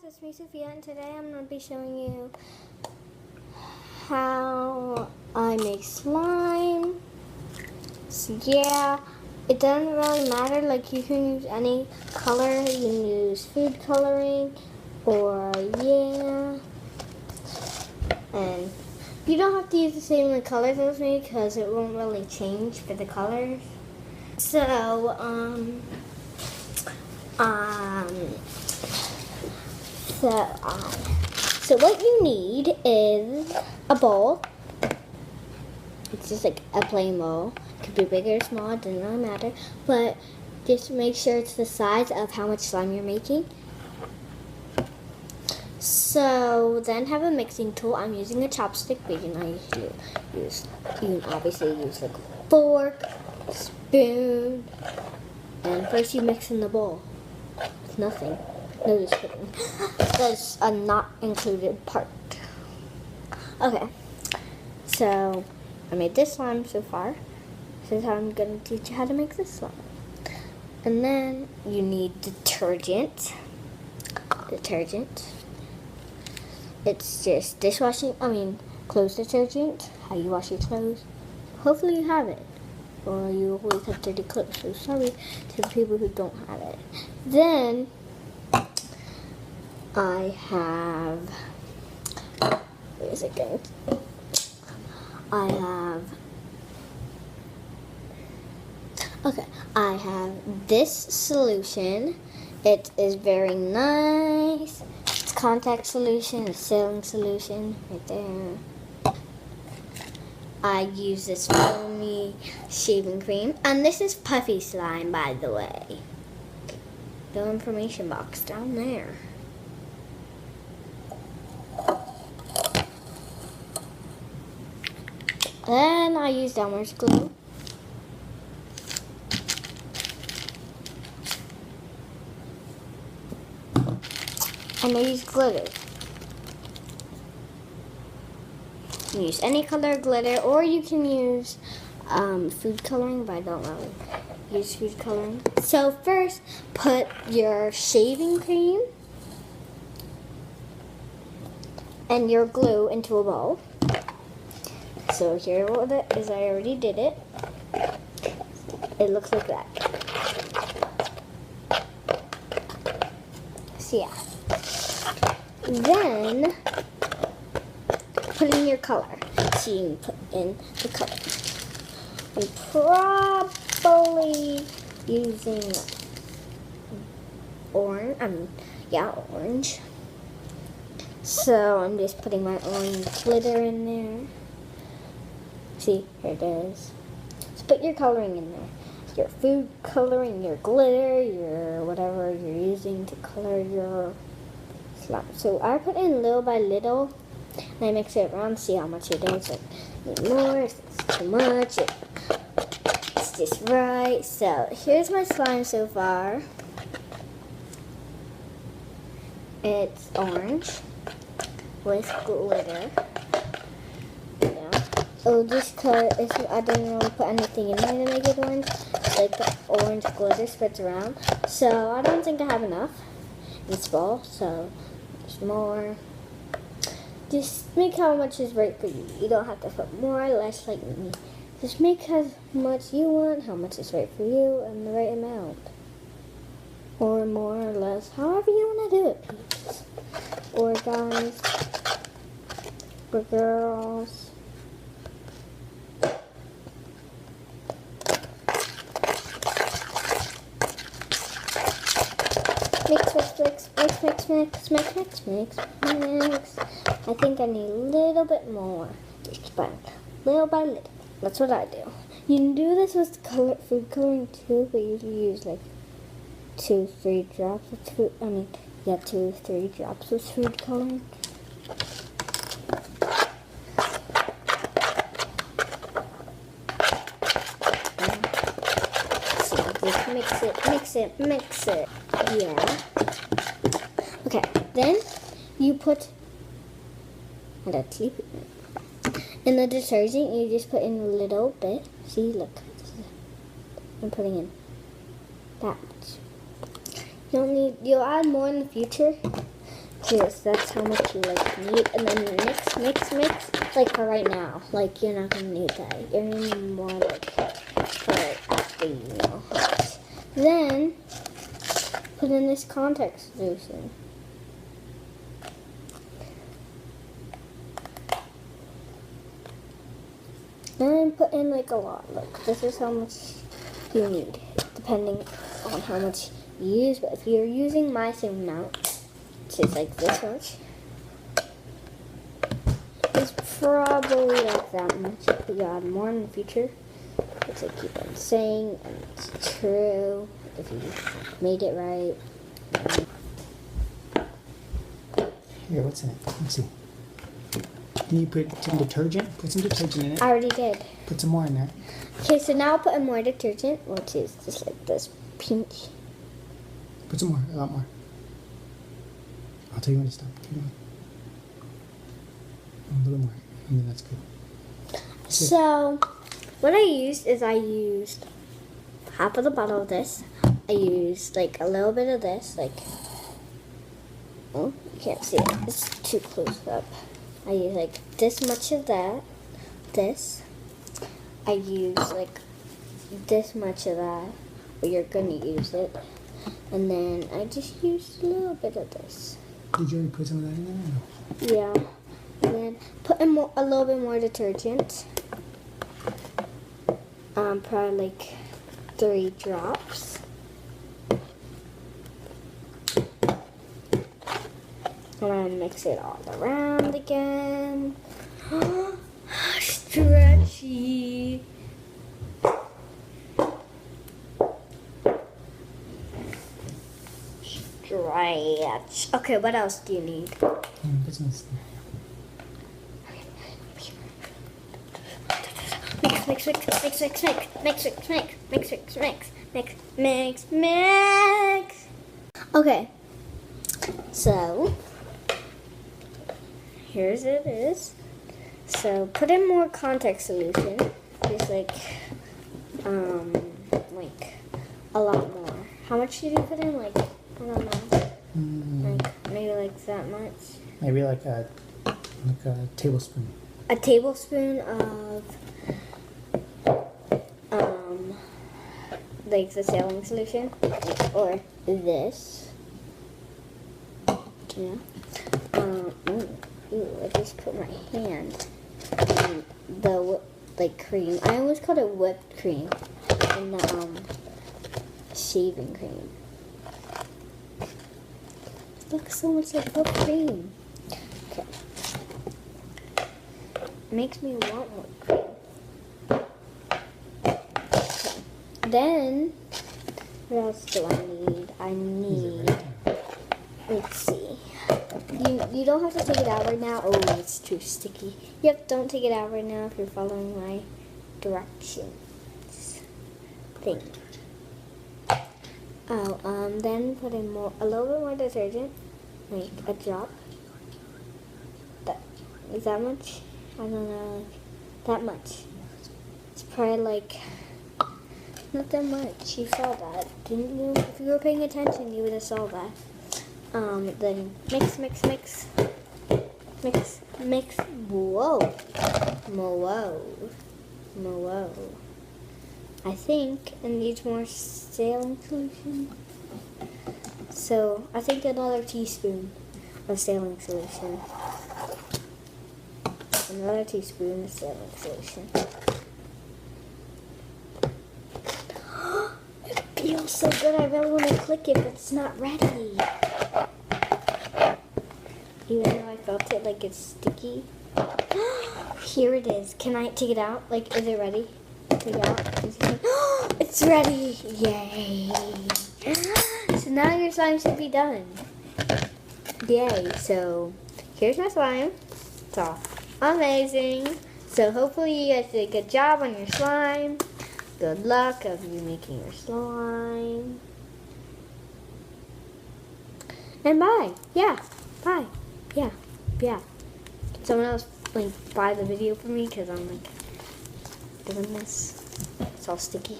it's me Sophia, and today I'm going to be showing you how I make slime. So yeah, it doesn't really matter, like you can use any color, you can use food coloring or and you don't have to use the same colors as me because it won't really change for the colors. So So what you need is a bowl. It's just like a plain bowl. It could be big or small, it doesn't really matter. But just make sure it's the size of how much slime you're making. So then have a mixing tool. I'm using a chopstick, but you can obviously use like a fork, spoon, and first you mix in the bowl. It's nothing. No, just kidding. That's a not included part. Okay, so I made this slime so far. This is how I'm going to teach you how to make this slime. And then you need detergent. It's just clothes detergent, how you wash your clothes. Hopefully you have it, or you always have dirty clothes, so sorry to the people who don't have it. Then I have, wait a second, I have this solution. It is very nice. It's contact solution, a sealing solution, right there. I use this foamy shaving cream, and this is puffy slime, by the way. The information box down there. Then I use Elmer's glue. And I use glitter. You can use any color glitter, or you can use food coloring, but I don't really use food coloring. So first, put your shaving cream and your glue into a bowl. So here what it is, I already did it. It looks like that. So yeah. Then put in your color. So you can put in the color. I'm probably using orange. So I'm just putting my orange glitter in there. See, here it is. So put your coloring in there. Your food coloring, your glitter, your whatever you're using to color your slime. So I put in little by little, and I mix it around, see how much it is. Like, need more, if it's too much, it's just right. So here's my slime so far. It's orange with glitter. Oh, just because I didn't really put anything in there to make it orange. Like the orange glitter spreads around. So I don't think I have enough in this bowl. So there's more. Just make how much is right for you. You don't have to put more or less like me. Just make how much you want, how much is right for you, and the right amount. Or more or less, however you want to do it, please. Or guys, or girls. Mix. I think I need a little bit more. But little by little. That's what I do. You can do this with food coloring too, but usually use like 2-3 drops of food. 2-3 drops of food coloring. So just mix it. Yeah. Okay, then you put in the detergent. You just put in a little bit. See, look, I'm putting in that much. You'll add more in the future, Yes, that's how much you like need. And then mix, mix, mix. Like for right now. Like you're not gonna need that. You're gonna need more like for after you know hot. Then put in this contact solution. And put in like a lot. Look, this is how much you need, depending on how much you use. But if you're using my same amount, which is like this much, it's probably like that much. If you add more in the future, which I keep on saying, and it's true, if you made it right. Here, what's in it? Let's see. Can you put some detergent? Put some detergent in it. I already did. Put some more in there. Okay, so now I'll put in more detergent, which is just like this pinch. Put some more, a lot more. I'll tell you when to stop. Keep going. A little more, and then that's good. So, what I used is I used half of the bottle of this. I used like a little bit of this, like, oh, you can't see it. It's too close up. I used like this much of that, this. I used like this much of that, but you're gonna use it. And then I just used a little bit of this. Did you already put some of that in there? Yeah. And then put in a little bit more detergent. Probably like 3 drops. And then mix it all around again. Stretchy. Stretch. Okay, what else do you need? Put some of this in Mix, mix, mix, mix, mix, mix, mix, mix, mix, mix, mix, mix, mix. Okay, so here's it is. So put in more contact solution, just like a lot more. How much did you put in? Like, I don't know. Like maybe like that much. Maybe like a tablespoon. A tablespoon of like the saline solution, or this. Yeah. Ooh, I just put my hand in the cream. I always called it whipped cream, and the shaving cream. It looks so much like whipped cream. Okay. Makes me want whipped cream. Then, what else do I need? I need, let's see. You don't have to take it out right now. Oh, it's too sticky. Yep, don't take it out right now if you're following my directions. Thing. Oh, then put in a little bit more detergent, like a drop. Is that much? I don't know, that much. It's probably like, not that much. You saw that, didn't you? If you were paying attention, you would have saw that. Then mix, mix, mix. Mix, mix. Whoa. Whoa. I think it needs more saline solution. So, I think another teaspoon of saline solution. Another teaspoon of saline solution. It feels so good. I really want to click it, but it's not ready. Even though I felt it like it's sticky. Here it is. Can I take it out? Like, is it ready? Take it out. It's ready. Yay. So now your slime should be done. Yay. So here's my slime. It's all amazing. So hopefully you guys did a good job on your slime. Good luck of you making your slime. And bye. Yeah. Bye. Yeah. Can someone else buy the video for me, because I'm doing this. It's all sticky.